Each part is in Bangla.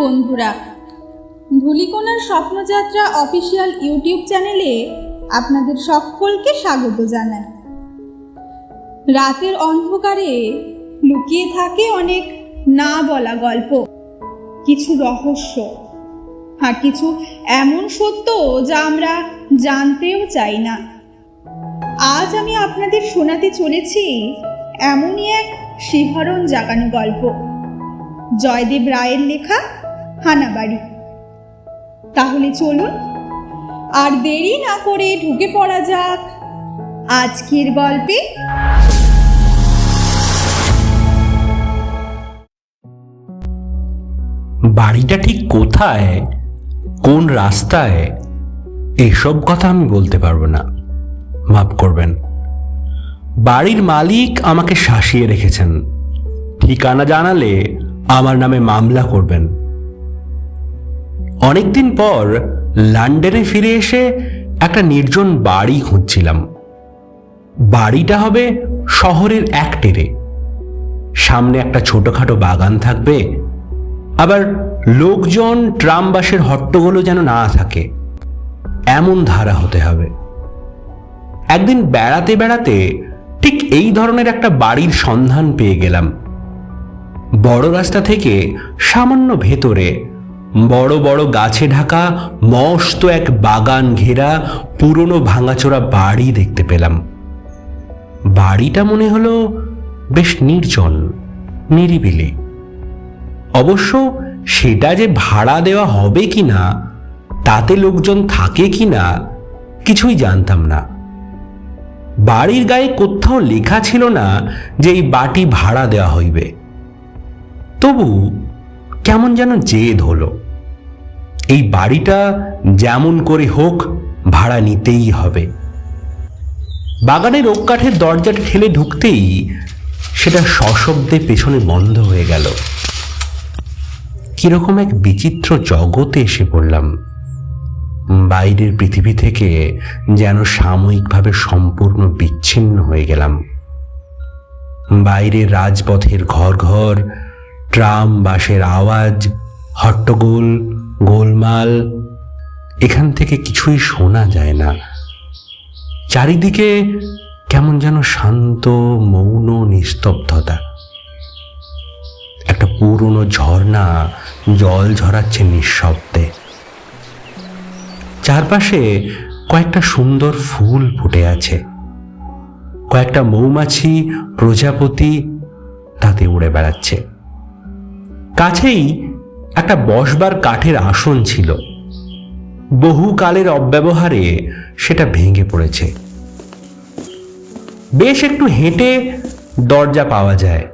বন্ধুরা, ধূলিকণার স্বপ্নযাত্রা অফিসিয়াল ইউটিউব চ্যানেলে আপনাদের সকলকে স্বাগত জানাই। রাতের অন্ধকারে লুকিয়ে থাকে অনেক না বলা গল্প, কিছু রহস্য আর কিছু এমন সত্য যা আমরা জানতেও চাই না। আজ আমি আপনাদের শোনাতে চলেছি এমনই এক শিহরণ জাগানো গল্প, জয়দেব রায়ের লেখা হানাবাড়ি। তাহলে চলুন আর দেরি না করে ঢুকে পড়া যাক আজকের গল্পে। বাড়িটা ঠিক কোথায়, কোন রাস্তায়, এসব কথা আমি বলতে পারবো না, মাফ করবেন। বাড়ির মালিক আমাকে শাসিয়ে রেখেছেন, ঠিকানা জানালে আমার নামে মামলা করবেন। অনেকদিন পর লন্ডনে ফিরে এসে একটা নির্জন বাড়ি খুঁজছিলাম। বাড়িটা হবে শহরের এক টেরে, সামনে একটা ছোটখাটো বাগান থাকবে, আবার লোকজন ট্রাম বাসের হট্টগোলও যেন না থাকে, এমন ধারা হতে হবে। একদিন বেড়াতে বেড়াতে ঠিক এই ধরনের একটা বাড়ির সন্ধান পেয়ে গেলাম। বড় রাস্তা থেকে সামান্য ভেতরে বড় বড় গাছে ঢাকা মস্ত এক বাগান ঘেরা পুরনো ভাঙাচোরা বাড়ি দেখতে পেলাম। বাড়িটা মনে হলো বেশ নির্জন, নিরিবিলি। অবশ্য সেটা যে ভাড়া দেওয়া হবে কিনা, তাতে লোকজন থাকে কিনা, কিছুই জানতাম না। বাড়ির গায়ে কোথাও লেখা ছিল না যে এই বাড়ি ভাড়া দেওয়া হইবে। তবু কেমন যেন জেদ হলো, এই বাড়িটা যেমন করে হোক ভাড়া নিতেই হবে। বাগানের ওক কাঠের দরজাটা ঠেলে ঢুকতেই সেটা সশব্দে পেছনে বন্ধ হয়ে গেল। কিরকম এক বিচিত্র জগতে এসে পড়লাম। বাইরের পৃথিবী থেকে যেন সাময়িকভাবে সম্পূর্ণ বিচ্ছিন্ন হয়ে গেলাম। বাইরের রাজপথের ঘর ঘর, ট্রাম বাসের আওয়াজ, হট্টগোল, গোলমাল, এখান থেকে কিছুই শোনা যায় না। চারিদিকে কেমন যেন শান্ত, মৌন নিস্তব্ধতা। একটা পুরনো ঝর্ণা জল ঝরাচ্ছে নিঃশব্দে। চারপাশে কয়েকটা সুন্দর ফুল ফুটে আছে, কয়েকটা মৌমাছি, প্রজাপতি তাতে উড়ে বেড়াচ্ছে। কাছেই একটা বসবার কাঠের আসন ছিল, বহুকালের অব্যবহারে সেটা ভেঙে পড়েছে। বেশ একটু হেঁটে দরজা পাওয়া যায়।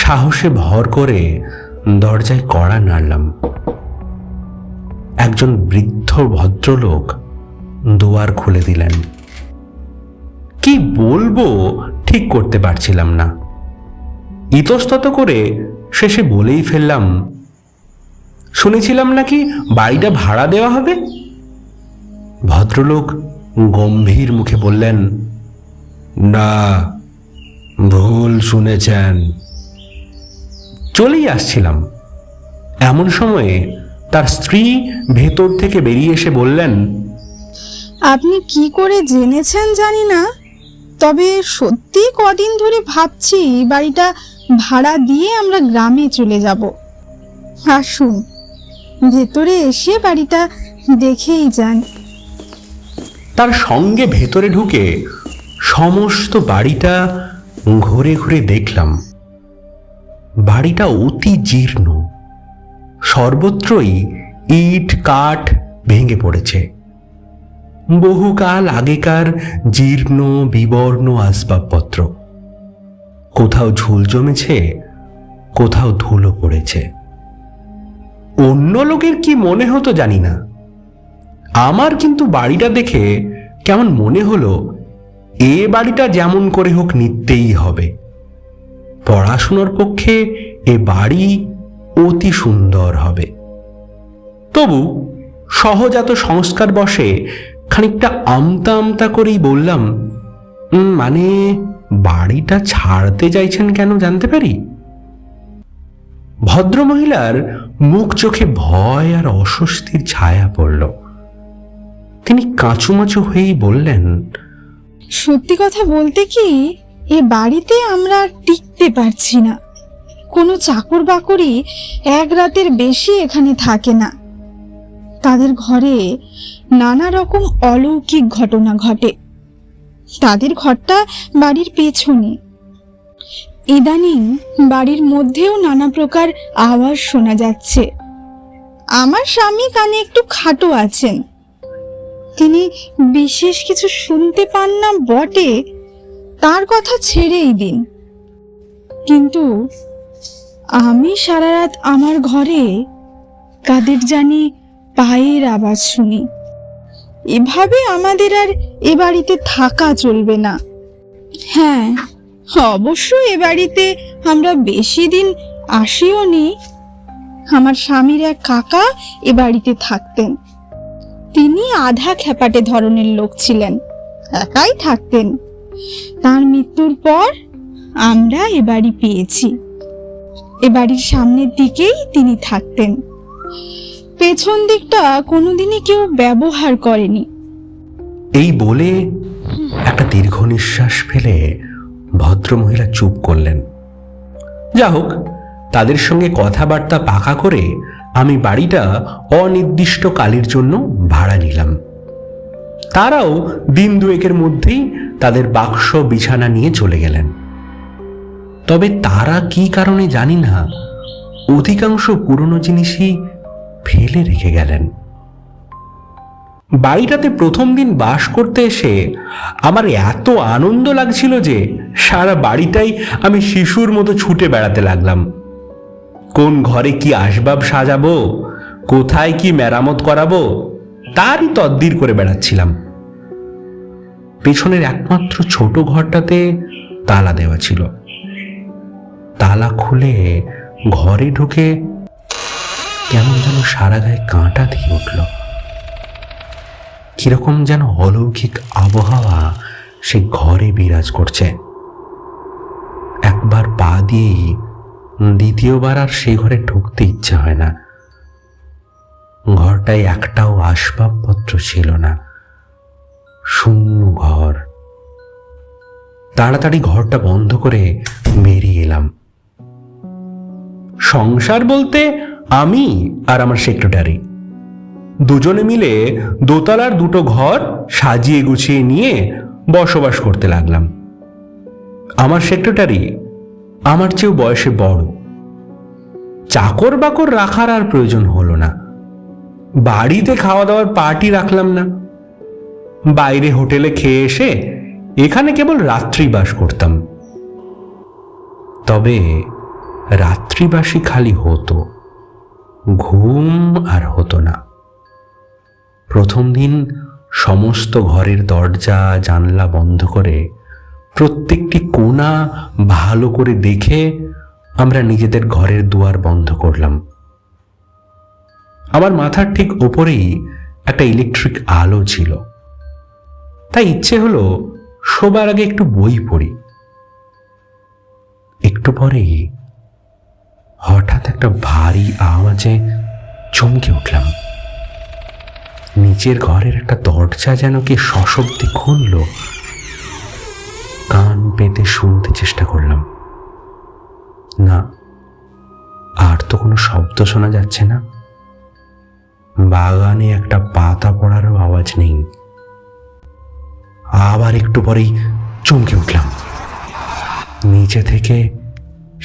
সাহসে ভর করে দরজায় কড়া নাড়লাম। একজন বৃদ্ধ ভদ্রলোক দুয়ার খুলে দিলেন। কি বলবো ঠিক করতে পারছিলাম না। ইতস্তত করে শেষে বলেই ফেললাম, শুনেছিলাম নাকি বাড়িটা ভাড়া দেওয়া হবে। ভদ্রলোক গম্ভীর মুখে বললেন, না, ভুল শুনেছেন। চলেই আসছিলাম, এমন সময়ে তার স্ত্রী ভেতর থেকে বেরিয়ে এসে বললেন, আপনি কি করে জেনেছেন জানি না, তবে সত্যি কদিন ধরে ভাবছি বাড়িটা ভাড়া দিয়ে আমরা গ্রামে চলে যাব। আসুন, ভেতরে এসে বাড়িটা দেখেই যান। তার সঙ্গে ভেতরে ঢুকে সমস্ত বাড়িটা ঘুরে ঘুরে দেখলাম। বাড়িটা অতি জীর্ণ, সর্বত্রই ইট কাঠ ভেঙে পড়েছে। বহুকাল আগেকার জীর্ণ বিবর্ণ আসবাবপত্র, কোথাও ঝুল জমেছে, কোথাও ধুলো পড়েছে। অন্য লোকের কি মনে হতো জানি না, আমার কিন্তু বাড়িটা দেখে কেমন মনে হলো এ বাড়িটা যেমন করে হোক নিতেই হবে। পড়াশুনোর পক্ষে এ বাড়ি অতি সুন্দর হবে। তবু সহজাত সংস্কার বশে খানিকটা আমতা আমতা করেই বললাম, মানে বাড়িটা ছাড়তে চাইছেন কেন জানতে পারি? ভদ্রমহিলার মুখ চোখে ভয় আর অস্বস্তির ছায়া পড়ল। তিনি কাঁচুমাচু হয়েই বললেন, সত্যি কথা বলতে কি, এ বাড়িতে আমরা আর টিকতে পারছি না। কোনো চাকর বাকরি এক রাতের বেশি এখানে থাকে না। তাদের ঘরে নানা রকম অলৌকিক ঘটনা ঘটে। তাদের ঘরটা বাড়ির পেছনে। ইদানিং বাড়ির মধ্যেও নানা প্রকার আওয়াজ শোনা যাচ্ছে। আমার স্বামী কানে একটু খাটো আছেন, তিনি বিশেষ কিছু শুনতে পান না বটে, তার কথা ছেড়েই দিন। কিন্তু আমি সারা রাত আমার ঘরে কাদের জানি পায়ের আওয়াজ শুনি। এভাবে আমাদের আর এ বাড়িতে থাকা চলবে না। হ্যাঁ, অবশ্য এ বাড়িতে আমরা বেশি দিন আসিও নি। আমার স্বামীর এক কাকা এ বাড়িতে থাকতেন। তিনি আধা খ্যাপাটে ধরনের লোক ছিলেন, একাই থাকতেন। তার মৃত্যুর পর আমরা এ বাড়ি পেয়েছি। এ বাড়ির সামনের দিকেই তিনি থাকতেন। পেছন দিকটা কোনোদিনই কেউ ব্যবহার করেনি। এই বলে একটা দীর্ঘ নিঃশ্বাস ফেলে ভদ্রমহিলা চুপ করলেন। যা হোক, তাদের সঙ্গে কথাবার্তা পাকা করে আমি বাড়িটা অনির্দিষ্টকালের জন্য ভাড়া নিলাম। তারাও দিন দুয়েকের মধ্যেই তাদের বাক্স বিছানা নিয়ে চলে গেলেন। তবে তারা কি কারণে জানি না, অধিকাংশ পুরনো জিনিসই ফেলে রেখে গেলেন। বাড়িটাতে প্রথম দিন বাস করতে এসে আমার এত আনন্দ লাগছিল যে সারা বাড়িটাই আমি শিশুর মতো ছুটে বেড়াতে লাগলাম। কোন ঘরে কি আসবাব সাজাবো, কোথায় কি মেরামত করাবো, তারই তদ্বির করে বেড়াচ্ছিলাম। পেছনের একমাত্র ছোট ঘরটাতে তালা দেওয়া ছিল। তালা খুলে ঘরে ঢুকে কেমন যেন সারা গায়ে কাঁটা দিয়ে উঠল। কিরকম যেন অলৌকিক আবহাওয়া সে ঘরে বিরাজ করছে। একবার পা দিয়েই দ্বিতীয়বার আর সেই ঘরে ঢুকতে ইচ্ছে হয় না। ঘরটায় একটাও আসবাবপত্র ছিল না, শূন্য ঘর। তাড়াতাড়ি ঘরটা বন্ধ করে বেরিয়ে এলাম। সংসার বলতে আমি আর আমার সেক্রেটারি দুজনে মিলে দোতলার দুটো ঘর সাজিয়ে গুছিয়ে নিয়ে বসবাস করতে লাগলাম। আমার সেক্রেটারি আমার চেয়েও বয়সে বড়। চাকর বাকর রাখার আর প্রয়োজন হলো না। বাড়িতে খাওয়া দাওয়ার পার্টি রাখলাম না। বাইরে হোটেলে খেয়ে এসে এখানে কেবল রাত্রিবাস করতাম। তবে রাত্রিবাসী খালি হতো, ঘুম আর হতো না। প্রথম দিন সমস্ত ঘরের দরজা জানলা বন্ধ করে প্রত্যেকটি কোণা ভালো করে দেখে আমরা নিজেদের ঘরের দুয়ার বন্ধ করলাম। আমার মাথার ঠিক ওপরেই একটা ইলেকট্রিক আলো ছিল, তাই ইচ্ছে হলো শোবার আগে একটু বই পড়ি। একটু পরেই হঠাৎ একটা ভারী আওয়াজে চমকে উঠলাম। নিচের ঘরের একটা দরজা যেন কি সশব্দে খুলল। কান পেতে শুনতে চেষ্টা করলাম, না, আর তো কোনো শব্দ শোনা যাচ্ছে না। বাগানে একটা পাতা পড়ারও আওয়াজ নেই। আবার একটু পরেই চমকে উঠলাম। নিচে থেকে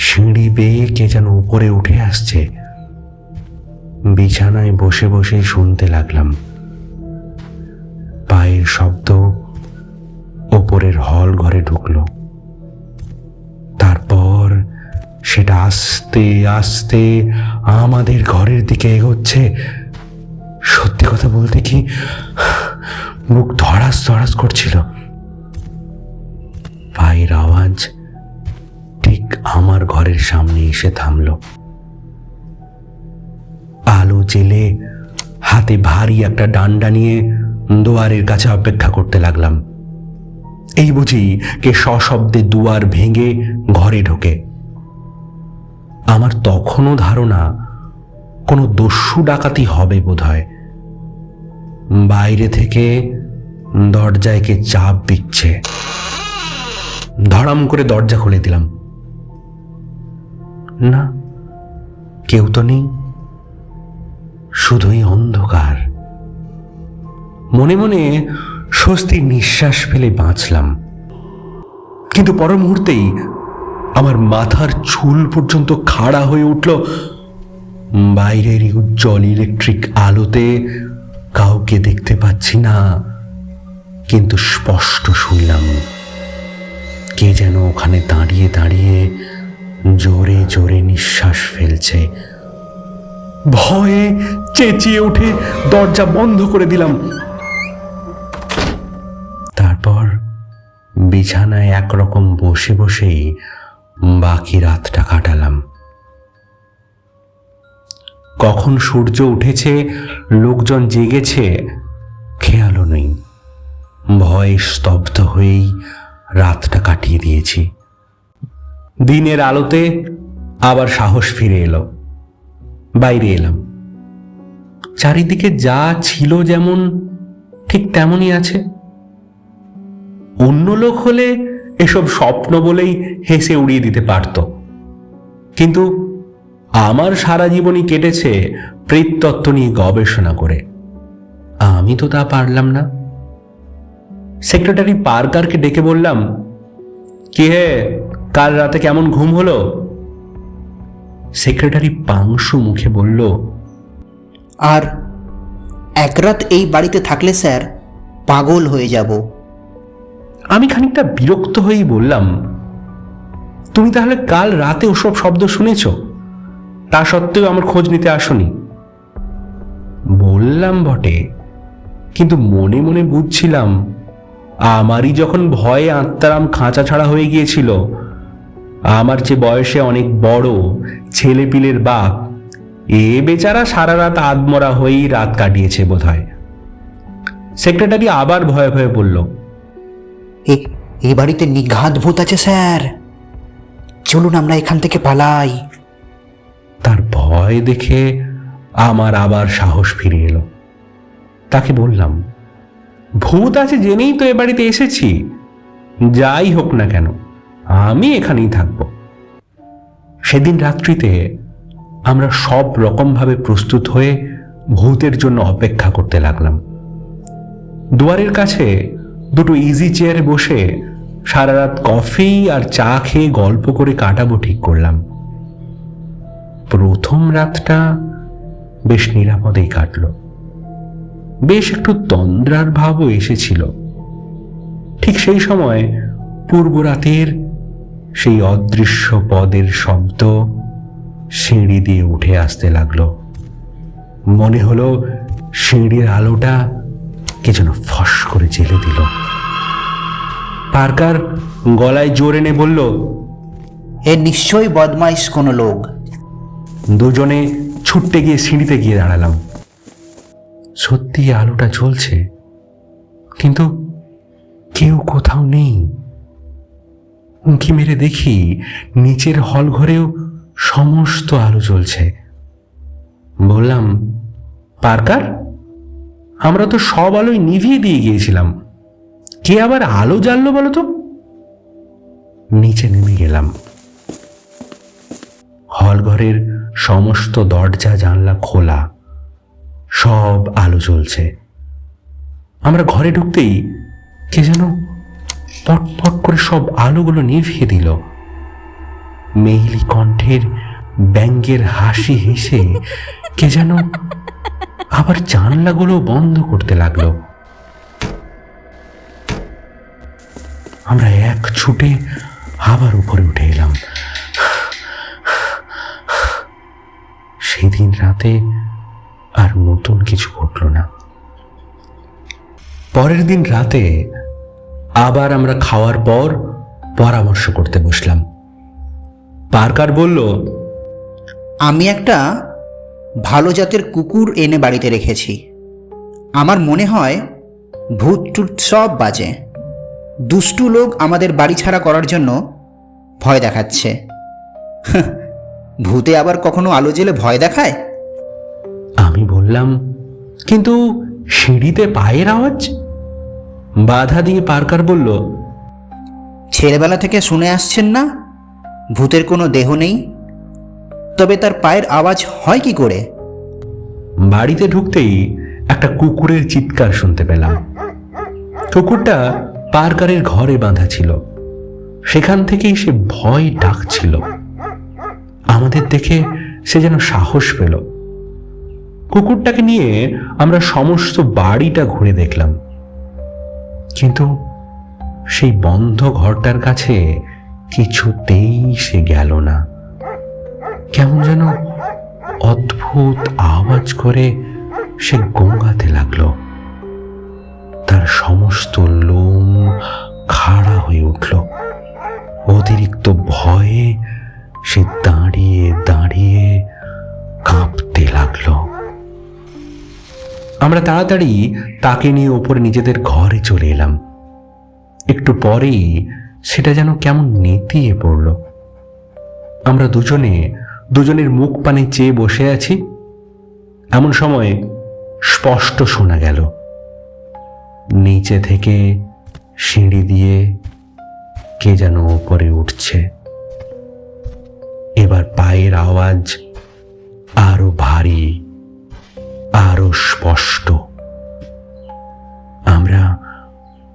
সিঁড়ি বেয়ে কে যেন উপরে উঠে আসছে। বিছানায় বসে বসে শুনতে লাগলাম। পায়ের শব্দ ওপরের হল ঘরে ঢুকলো। তারপর সেটা আস্তে আস্তে আমাদের ঘরের দিকে এগোচ্ছে। সত্যি কথা বলতে কি, মুখ ধড়াস ধড়াস করছিল। পায়ের আওয়াজ ঠিক আমার ঘরের সামনে এসে থামল। আলো জেলে হাতে ভারী একটা ডান্ডা নিয়ে দুয়ারের কাছে অপেক্ষা করতে লাগলাম। এই বুঝি কে সশব্দে দুয়ার ভেঙে ঘরে ঢোকে। আমার তখনও ধারণা কোনো দস্যু ডাকাতি হবে বোধহয়। বাইরে থেকে দরজায় কে চাপ দিচ্ছে। ধড়াম করে দরজা খুলে দিলাম। না, কেউ তো নেই, শুধুই অন্ধকার। মনে মনে স্বস্তির নিঃশ্বাস ফেলে বাঁচলাম, কিন্তু পর মুহূর্তেই আমার মাথার চুল পর্যন্ত খাড়া হয়ে উঠল। বাইরের উজ্জ্বল ইলেকট্রিক আলোতে কাউকে দেখতে পাচ্ছি না, কিন্তু স্পষ্ট শুনলাম কে যেন ওখানে দাঁড়িয়ে দাঁড়িয়ে জোরে জোরে নিঃশ্বাস ফেলছে। ভয়ে চেঁচিয়ে উঠে দরজা বন্ধ করে দিলাম। তারপর বিছানায় একরকম বসে বসেই বাকি রাতটা কাটালাম। কখন সূর্য উঠেছে, লোকজন জেগেছে, খেয়ালও নেই। ভয়ে স্তব্ধ হয়েই রাতটা কাটিয়ে দিয়েছি। দিনের আলোতে আবার সাহস ফিরে এলো। বাইরে এলাম। চারিদিকে যা ছিল যেমন ঠিক তেমনই আছে। অন্য লোক হলে এসব স্বপ্ন বলেই হেসে উড়িয়ে দিতে পারত, কিন্তু আমার সারা জীবনই কেটেছে প্রেততত্ত্ব নিয়ে গবেষণা করে। আমি তো তা পারলাম না। সেক্রেটারি পার্কারকে ডেকে বললাম, কি হে, কাল রাতে কেমন ঘুম হলো? সেক্রেটারি পাংশু মুখে বলল, আর এক রাত এই বাড়িতে থাকলে স্যার পাগল হয়ে যাব। আমি খানিকটা বিরক্ত হয়েই বললাম, তুমি তাহলে কাল রাতে ওসব শব্দ শুনেছ? তা সত্ত্বেও আমার খোঁজ নিতে আসনি। বললাম বটে, কিন্তু মনে মনে বুঝছিলাম আমারই যখন ভয়ে আত্মারাম খাঁচা ছাড়া হয়ে গিয়েছিল, আমার যে বয়সে অনেক বড় ছেলে পিলের বাপ, এ বেচারা সারা রাত আধমরা হয়েই রাত কাটিয়েছে বোধহয়। সেক্রেটারি আবার ভয়ে ভয়ে বলল, এই বাড়িতে নিঘাত ভূত আছে স্যার, চলুন আমরা এখান থেকে পালাই। তার ভয় দেখে আমার আবার সাহস ফিরে এলো। তাকে বললাম, ভূত আছে জেনেই তো এ বাড়িতে এসেছি, যাই হোক না কেন আমি এখানেই থাকব। সেদিন রাত্রিতে আমরা সব রকমভাবে প্রস্তুত হয়ে ভূতের জন্য অপেক্ষা করতে লাগলাম। দুয়ারের কাছে দুটো ইজি চেয়ারে বসে সারা রাত কফি আর চা খেয়ে গল্প করে কাটাবো ঠিক করলাম। প্রথম রাতটা বেশ নিরাপদেই কাটল। বেশ একটু তন্দ্রার ভাবও এসেছিল। ঠিক সেই সময় পূর্ব রাতের সেই অদৃশ্য পদের শব্দ সিঁড়ি দিয়ে উঠে আসতে লাগলো। মনে হলো সিঁড়ির আলোটা কে যেন ফস করে জ্বেলে দিল। পার্কার গলায় জোর এনে বলল, এ নিশ্চয়ই বদমাইশ কোনো লোক। দুজনে ছুটতে গিয়ে সিঁড়িতে গিয়ে দাঁড়ালাম। সত্যি আলোটা জ্বলছে, কিন্তু কেউ কোথাও নেই। উঁকি মেরে দেখি নিচের হল ঘরেও সমস্ত আলো জ্বলছে। বললাম, পার্কার, আমরা তো সব আলোই নিভিয়ে দিয়ে গিয়েছিলাম, কে আবার আলো জ্বাললো বলো তো? নিচে নেমে গেলাম। হল ঘরের সমস্ত দরজা জানলা খোলা, সব আলো জ্বলছে। আমরা ঘরে ঢুকতেই কে যেন পটপট করে সব আলোগুলো নিভিয়ে দিল। মেইলি কণ্ঠের ব্যঙ্গের হাসি হেসে কে যেন আবার জানলাগুলো বন্ধ করতে লাগলো। আমরা এক ছুটে আবার উপরে উঠে এলাম। সেদিন রাতে আর নতুন কিছু ঘটল না। পরের দিন রাতে আবার আমরা খাওয়ার পর পরামর্শ করতে বসলাম। পার্কার বলল, আমি একটা ভালো জাতের কুকুর এনে বাড়িতে রেখেছি। আমার মনে হয় ভূত টুত সব বাজে। দুষ্টু লোক আমাদের বাড়ি ছাড়া করার জন্য ভয় দেখাচ্ছে। ভূতে আবার কখনো আলো জ্বেলে ভয় দেখায়? আমি বললাম, কিন্তু সিঁড়িতে পায়ের আওয়াজ। বাধা দিয়ে পার্কার বলল, ছেলেবেলা থেকে শুনে আসছেন না ভূতের কোনো দেহ নেই, তবে তার পায়ের আওয়াজ হয় কি করে? বাড়িতে ঢুকতেই একটা কুকুরের চিৎকার শুনতে পেলাম। কুকুরটা পার্কারের ঘরে বাঁধা ছিল। সেখান থেকেই সে ভয় ডাকছিল। আমাদের দেখে সে যেন সাহস পেল। কুকুরটাকে নিয়ে আমরা সমস্ত বাড়িটা ঘুরে দেখলাম, কিন্তু সেই বন্ধ ঘরটার কাছে কিছুতেই সে গেল না। কেমন যেন অদ্ভুত আওয়াজ করে সে গোঙাতে লাগলো। তার সমস্ত লোম খাড়া হয়ে উঠল। অতিরিক্ত ভয়ে সে দাঁড়িয়ে দাঁড়িয়ে কাঁপতে লাগলো। আমরা তাড়াতাড়ি তাকে নিয়ে ওপরে নিজেদের ঘরে চলে এলাম। একটু পরেই সেটা যেন কেমন নেতিয়ে পড়ল। আমরা দুজনের মুখ পানে চেয়ে বসে আছি। এমন সময় স্পষ্ট শোনা গেল, নিচে থেকে সিঁড়ি দিয়ে কে যেন ওপরে উঠছে। এবার পায়ের আওয়াজ আরো ভারী, আরো স্পষ্ট। আমরা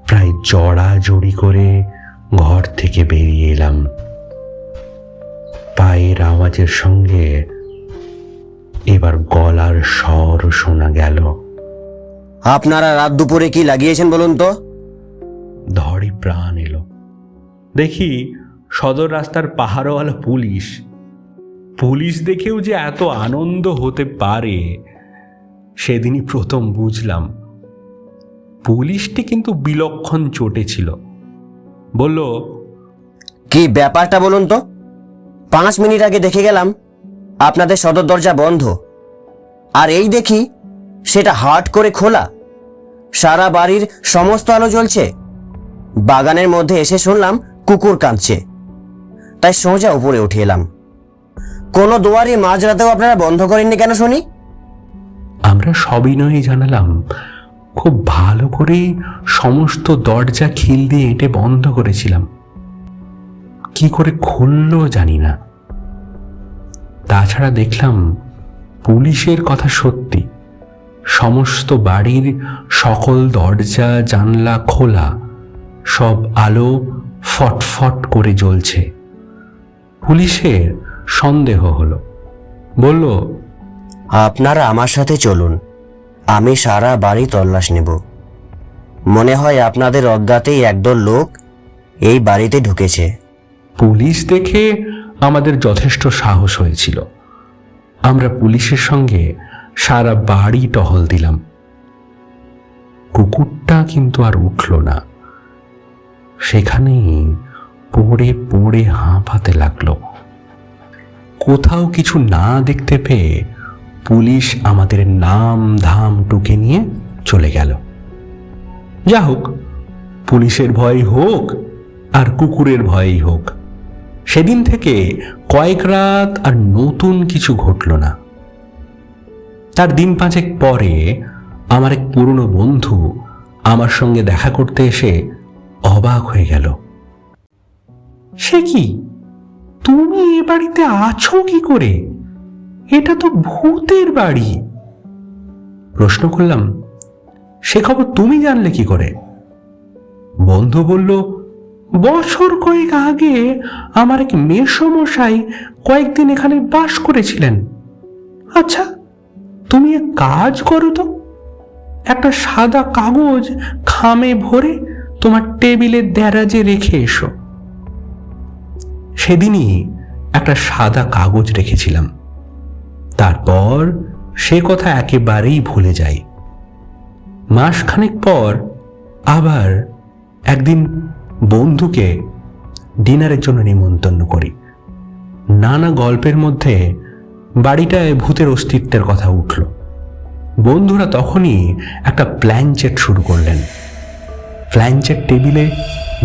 প্রায় জড়াজড়ি করে ঘর থেকে বেরিয়ে এলাম। পায়ের আওয়াজের সঙ্গে এবার গলার স্বর শোনা গেল। আপনারা রাত দুপুরে কি লাগিয়েছেন বলুন তো? ধরে প্রাণ এলো। দেখি সদর রাস্তার পাহাড়ওয়ালা পুলিশ দেখেও যে এত আনন্দ হতে পারে সেদিনই প্রথম বুঝলাম। পুলিশটি কিন্তু বিলক্ষণ চটে ছিল। বলল, কি ব্যাপারটা বলুন তো? 5 মিনিট আগে দেখে গেলাম আপনাদের সদর দরজা বন্ধ, আর এই দেখি সেটা হাট করে খোলা। সারা বাড়ির সমস্ত আলো জ্বলছে। বাগানের মধ্যে এসে শুনলাম কুকুর কাঁদছে, তাই সোজা উপরে উঠে এলাম। কোনো দুয়ারই মাঝরাতেও আপনারা বন্ধ করেননি কেন শুনি? আমরা সবিনয়ে জানালাম, খুব ভালো করে সমস্ত দরজা খিল দিয়ে এঁটে বন্ধ করেছিলাম। কি করে খুললো জানি না। তাছাড়া দেখলাম পুলিশের কথা সত্যি। সমস্ত বাড়ির সকল দরজা জানলা খোলা, সব আলো ফটফট করে জ্বলছে। পুলিশের সন্দেহ হলো। বলল, আপনারা আমার সাথে চলুন, আমি সারা বাড়ি তল্লাশ নেব। মনে হয় আপনাদের অজ্ঞাতেই একদল লোক এই বাড়িতে ঢুকেছে। পুলিশ দেখে আমাদের যথেষ্ট সাহস হয়েছিল। আমরা পুলিশের সঙ্গে সারা বাড়ি টহল দিলাম। কুকুরটা কিন্তু আর উঠল না। সেখানেই পড়ে পড়ে হাঁপাতে লাগলো। কোথাও কিছু না দেখতে পেয়ে পুলিশ আমাদের নাম ধাম টুকে নিয়ে চলে গেল। যা হোক, পুলিশের ভয় হোক আর কুকুরের ভয়ই হোক, সেদিন থেকে কয়েক রাত আর নতুন কিছু ঘটল না। তার দিন 5 পরে আমার এক পুরনো বন্ধু আমার সঙ্গে দেখা করতে এসে অবাক হয়ে গেল। সে কি, তুমি এ বাড়িতে আছো কি করে? এটা তো ভূতের বাড়ি। প্রশ্ন করলাম, সে খবর তুমি জানলে কি করে? বন্ধু বলল, বছর কয়েক আগে আমার এক মেসমশাই কয়েকদিন এখানে বাস করেছিলেন। আচ্ছা, তুমি এক কাজ করো তো, একটা সাদা কাগজ খামে ভরে তোমার টেবিলের দেরাজে রেখে এসো। সেদিনই একটা সাদা কাগজ রেখেছিলাম। তারপর সে কথা একেবারেই ভুলে যাই। মাসখানেক পর আবার একদিন বন্ধুকে ডিনারের জন্য নিমন্ত্রণ করি। নানা গল্পের মধ্যে বাড়িটায় ভূতের অস্তিত্বের কথা উঠল। বন্ধুরা তখনই একটা প্ল্যানচেট শুরু করলেন। প্ল্যানচেট টেবিলে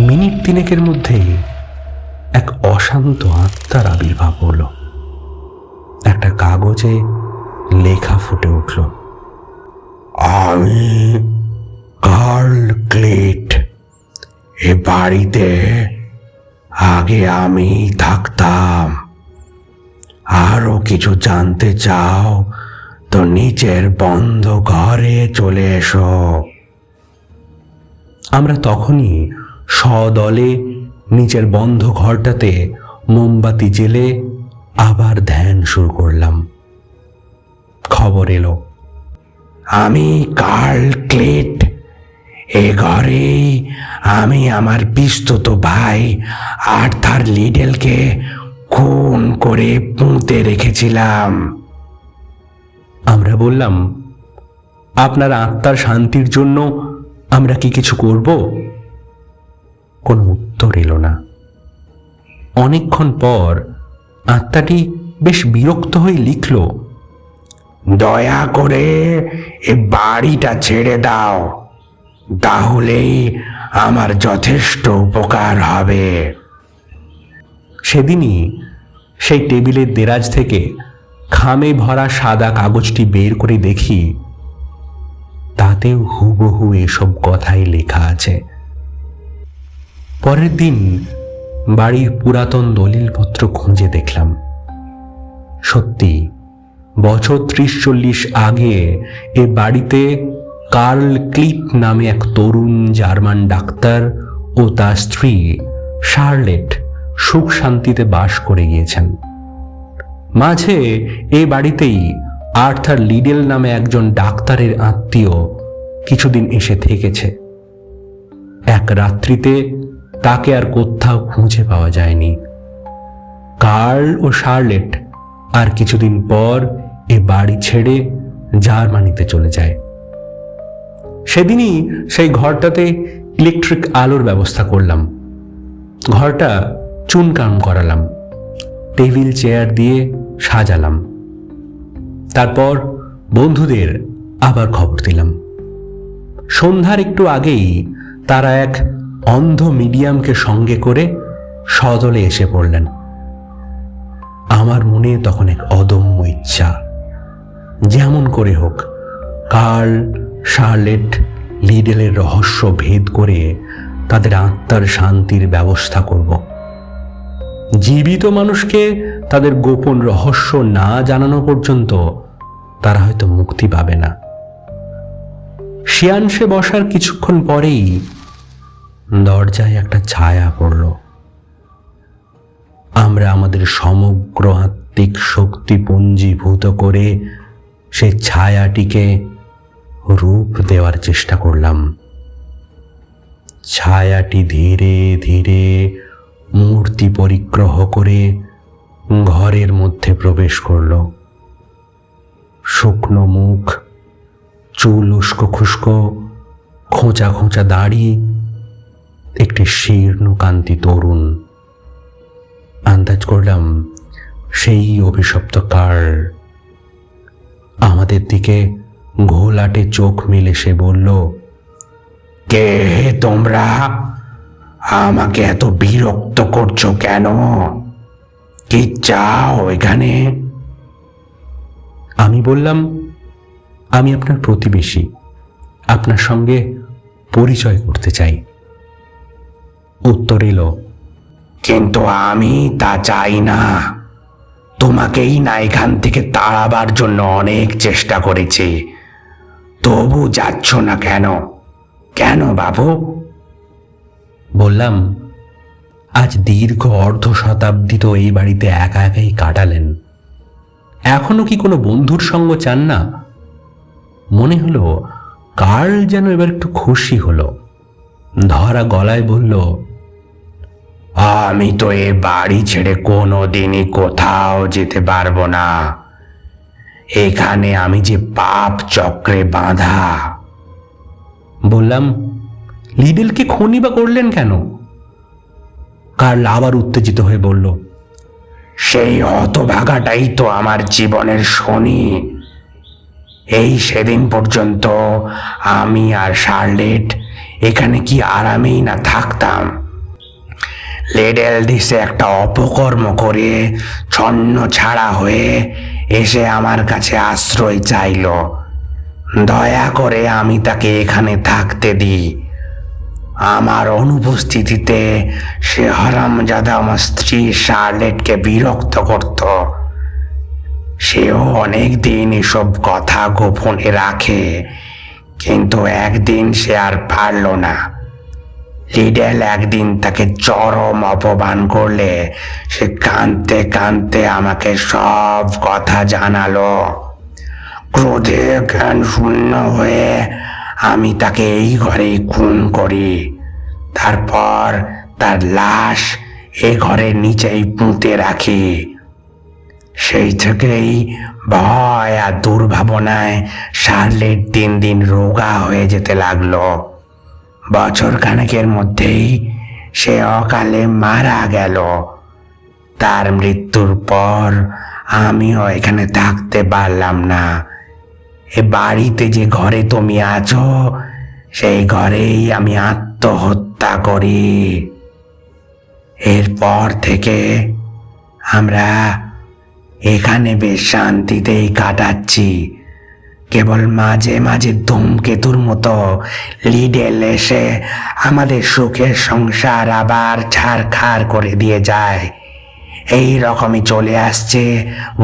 মিনিট 3 মধ্যেই এক অশান্ত আত্মার আবির্ভাব হলো। একটা কাগজে লেখা ফুটে উঠল, আমি কার্ল ক্লেট। এ বাড়িতে আগে আমি থাকতাম। আরো কিছু জানতে চাও তো নিচের বন্ধ ঘরে চলে এসো। আমরা তখনই সদলে নিচের বন্ধ ঘরটাতে মোমবাতি জেলে আবার ধ্যান শুরু করলাম। খবর এলো, আমি কার্ল ক্লেট। এ ঘরে আমি আমার পিস্তুত ভাই আর্থার লিডেলকে খুন করে পুঁতে রেখেছিলাম। আমরা বললাম, আপনার আত্মার শান্তির জন্য আমরা কি কিছু করব? কোনো উত্তর এলো না। অনেকক্ষণ পর আত্মাটি বেশ বিরক্ত হয়ে লিখল, দয়া করে এ বাড়িটা ছেড়ে দাও, তাহলেই আমার যথেষ্ট উপকার হবে। সেদিনই সেই টেবিলের দেরাজ থেকে খামে ভরা সাদা কাগজটি বের করে দেখি, তাতেও হুবহু এসব কথাই লেখা আছে। পরের দিন বাড়ির পুরাতন দলিলপত্র খুঁজে দেখলাম। সত্যি বছর 30-40 আগে এ বাড়িতে কার্ল ক্লিপ নামে এক তরুণ জার্মান ডাক্তার ও তার স্ত্রী শার্লেট সুখ শান্তিতে বাস করে গিয়েছেন। মাঝে এই বাড়িতেই আর্থার লিডেল নামে একজন ডাক্তারের আত্মীয় কিছুদিন এসে থেকেছে। এক রাত্রিতে তাকে আর কোথাও খুঁজে পাওয়া যায়নি। কার্ল ও শার্লেট আর কিছুদিন পর এ বাড়ি ছেড়ে জার্মানিতে চলে যায়। সেদিনই সেই ঘরটাতে ইলেকট্রিক আলোর ব্যবস্থা করলাম। ঘরটা চুনকাম করালাম, টেবিল চেয়ার দিয়ে সাজালাম। তারপর বন্ধুদের আবার খবর দিলাম। সন্ধ্যার একটু আগেই তারা এক অন্ধ মিডিয়ামকে সঙ্গে করে সদলে এসে পড়লেন। আমার মনে তখন এক অদম্য ইচ্ছা, যেমন করে হোক কার্ল শার্লেট লিডেলের রহস্য ভেদ করে তাদের আত্মার শান্তির ব্যবস্থা করব। জীবিত মানুষকে তাদের গোপন রহস্য না জানানো পর্যন্ত তারা হয়তো মুক্তি পাবে না। শিয়ানসে বসার কিছুক্ষণ পরেই দরজায় একটা ছায়া পড়ল। আমরা আমাদের সমগ্র আত্মিক শক্তি পুঞ্জীভূত করে সেই ছায়াটিকে রূপ দেওয়ার চেষ্টা করলাম। ছায়াটি ধীরে ধীরে মূর্তি পরিগ্রহ করে ঘরের মধ্যে প্রবেশ করল। শুকনো মুখ, চুল উস্কো খুস্কো, খোঁচা খোঁচা দাড়ি, একটি শীর্ণকান্তি তরুণ। আন্দাজ করলাম সেই অভিশপ্ত কার্ল। আমাদের দিকে ঘোলাটে চোখ মেলে সে বলল, কে হে তোমরা? আমাকে এত বিরক্ত করছো কেন? কি চাও এখানে? আমি বললাম, আমি আপনার প্রতিবেশী, আপনার সঙ্গে পরিচয় করতে চাই। উত্তর এলো, কিন্তু আমি তা চাই না। তোমাকেই না এখান থেকে তাড়াবার জন্য অনেক চেষ্টা করেছি, তবু যাচ্ছ না কেন? কেন বাবু? বললাম, আজ দীর্ঘ অর্ধ শতাব্দী তো এই বাড়িতে একা একাই কাটালেন, এখনো কি কোনো বন্ধুর সঙ্গ চান না? মনে হলো কার্ল যেন এবার একটু খুশি হলো। ধরা গলায় বলল, আমি তো এ বাড়ি ছেড়ে কোনো দিনই কোথাও যেতে পারবো না। এখানে আমি যে পাপ চক্রে বাঁধা। বললাম, লিডেলকে খুনই বা করলেন কেন? কার্ল আবার উত্তেজিত হয়ে বলল, সেই হতভাগাটাই তো আমার জীবনের শনি। এই সেদিন পর্যন্ত আমি আর শার্লেট এখানে কি আরামেই না থাকতাম। লিডেল দিশে একটা অপকর্ম করে ছন্ন ছাড়া হয়ে এসে আমার কাছে আশ্রয় চাইল। দয়া করে আমি তাকে এখানে থাকতে দিই। আমার অনুপস্থিতিতে সে হারামজাদা আমার স্ত্রী শার্লেটকে বিরক্ত করত। সেও অনেক দিন এসব কথা গোপনে রাখে, কিন্তু একদিন সে আর পারল না। লিডেল একদিন তাকে চরম অপমান করলে সে কাঁদতে কাঁদতে আমাকে সব কথা জানালো। ক্রোধে জ্ঞান শূন্য হয়ে আমি তাকে এই ঘরে খুন করি। তারপর তার লাশ এই ঘরের নিচেই পুঁতে রাখি। সেই থেকেই ভয় আর দুর্ভাবনায় শার্লেট দিন দিন রোগা হয়ে যেতে লাগলো। বছর খানেকের মধ্যেই সে অকালে মারা গেল। তার মৃত্যুর পর আমিও এখানে থাকতে পারলাম না। এ বাড়িতে যে ঘরে তুমি আছো সেই ঘরেই আমি আত্মহত্যা করি। এরপর থেকে আমরা এখানে বেশ শান্তিতেই কাটাচ্ছি। কেবল মাঝে মাঝে ধূমকেতুর মতো লিডেল এসে আমাদের সুখের সংসার আবার ছাড়খাড় করে দিয়ে যায়। এই রকমই চলে আসছে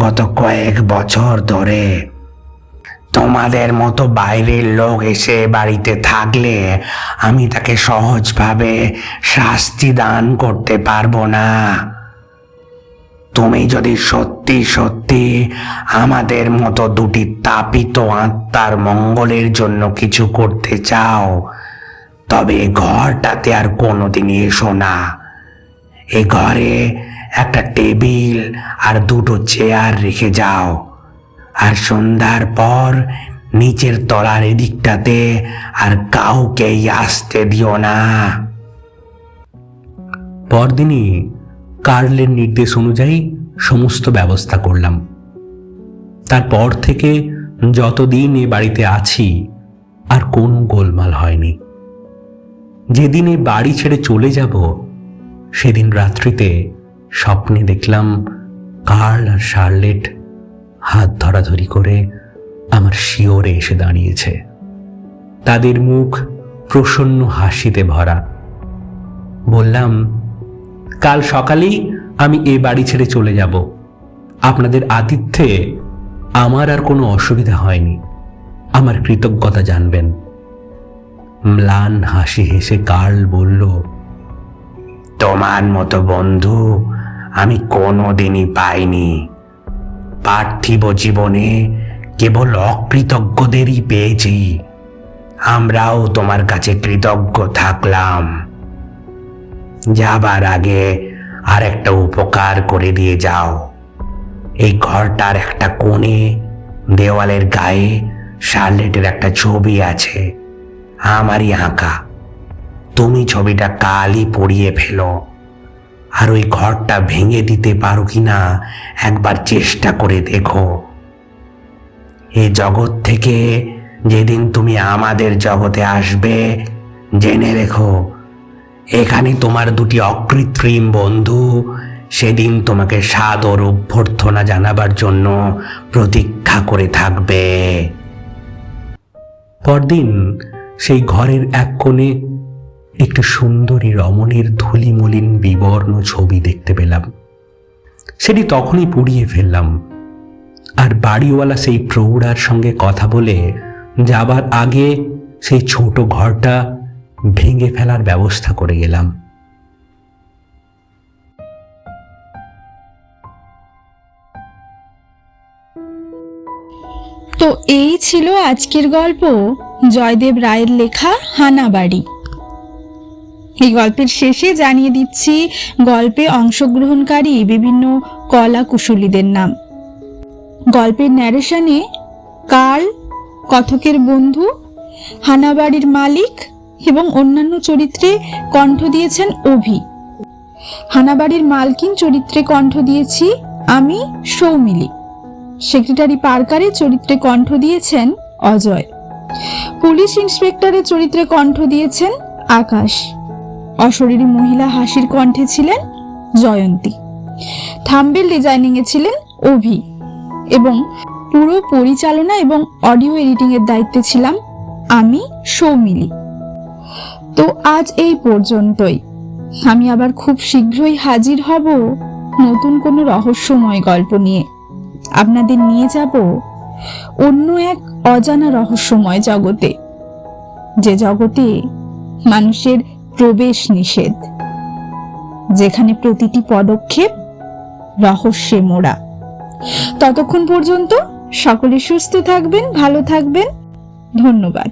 গত কয়েক বছর ধরে। তোমাদের মতো বাইরের লোক এসে বাড়িতে থাকলে আমি তাকে সহজভাবে শাস্তি দান করতে পারবো না। তুমি যদি সত্যি সত্যি আমাদের মতো দুটি তাপিত আত্মার মঙ্গলের জন্য কিছু করতে চাও, তবে ঘরটাতে আর কোনোদিন এসো না। এ ঘরে একটা টেবিল আর দুটো চেয়ার রেখে যাও, আর সন্ধ্যার পর নিচের তলার এদিকটাতে আর কাউকেই আসতে দিও না। পরদিনই কার্লের নির্দেশ অনুযায়ী সমস্ত ব্যবস্থা করলাম। তারপর থেকে যতদিন এ বাড়িতে আছি আর কোনো গোলমাল হয়নি। যেদিন এই বাড়ি ছেড়ে চলে যাব সেদিন রাত্রিতে স্বপ্নে দেখলাম কার্ল আর শার্লেট হাত ধরাধরি করে আমার শিয়রে এসে দাঁড়িয়েছে। তাদের মুখ প্রসন্ন হাসিতে ভরা। বললাম, কাল সকালেই আমি এ বাড়ি ছেড়ে চলে যাব। আপনাদের আতিথ্যে আমার আর কোনো অসুবিধা হয়নি। আমার কৃতজ্ঞতা জানবেন। ম্লান হাসি হেসে কার্ল বলল, তোমার মতো বন্ধু আমি কোনোদিনই পাইনি। পার্থিব জীবনে কেবল অকৃতজ্ঞদেরই পেয়েছি। আমরাও তোমার কাছে কৃতজ্ঞ থাকলাম। যাবার আগে আর একটা উপকার করে দিয়ে যাও। এই ঘরটার একটা কোণে দেওয়ালের গায়ে শার্লেটের একটা ছবি আছে, আমারই আঁকা। তুমি ছবিটা কালই পড়িয়ে ফেলো, আর ওই ঘরটা ভেঙে দিতে পারো কিনা একবার চেষ্টা করে দেখো। এ জগৎ থেকে যেদিন তুমি আমাদের জগতে আসবে, জেনে রেখো এখানে তোমার দুটি অকৃত্রিম বন্ধু সেদিন তোমাকে সাদর অভ্যর্থনা জানাবার জন্য প্রতীক্ষা করে থাকবে। পরদিন সেই ঘরের এক কোণে একটা সুন্দরী রমণীর ধূলিমলিন বিবর্ণ ছবি দেখতে পেলাম। সেটি তখনই পুড়িয়ে ফেললাম, আর বাড়িওয়ালা সেই প্রৌঢ়ার সঙ্গে কথা বলে যাবার আগে সেই ছোট ঘরটা ভেঙে ফেলার ব্যবস্থা করে গেলাম। তো এই ছিল আজকের গল্প, জয়দেব রায়ের লেখা হানাবাড়ি। এই গল্পের শেষে জানিয়ে দিচ্ছি গল্পে অংশগ্রহণকারী বিভিন্ন কলা কুশলীদের নাম। গল্পের ন্যারেশনে কার্ল, কথকের বন্ধু, হানাবাড়ির মালিক এবং অন্যান্য চরিত্রে কণ্ঠ দিয়েছেন অভি। হানাবাড়ির মালকিন চরিত্রে কণ্ঠ দিয়েছি আমি, সৌমিলি। সেক্রেটারি পার্কারের চরিত্রে কণ্ঠ দিয়েছেন অজয়। পুলিশ ইন্সপেক্টরের চরিত্রে কণ্ঠ দিয়েছেন আকাশ। অশরীরী মহিলা হাসির কণ্ঠে ছিলেন জয়ন্তী, থাম্বনেল ডিজাইনিং এ ছিলেন অভি এবং পুরো পরিচালনা এবং অডিও এডিটিং এর দায়িত্বে ছিলাম আমি, সৌমিলি। তো আজ এই পর্যন্তই। আমি আবার খুব শীঘ্রই হাজির হব নতুন কোনো রহস্যময় গল্প নিয়ে। আপনাদের নিয়ে যাব অন্য এক অজানা রহস্যময় জগতে, যে জগতে মানুষের প্রবেশ নিষেধ, যেখানে প্রতিটি পদক্ষেপ রহস্যে মোড়া। ততক্ষণ পর্যন্ত সকলে সুস্থ থাকবেন, ভালো থাকবেন। ধন্যবাদ।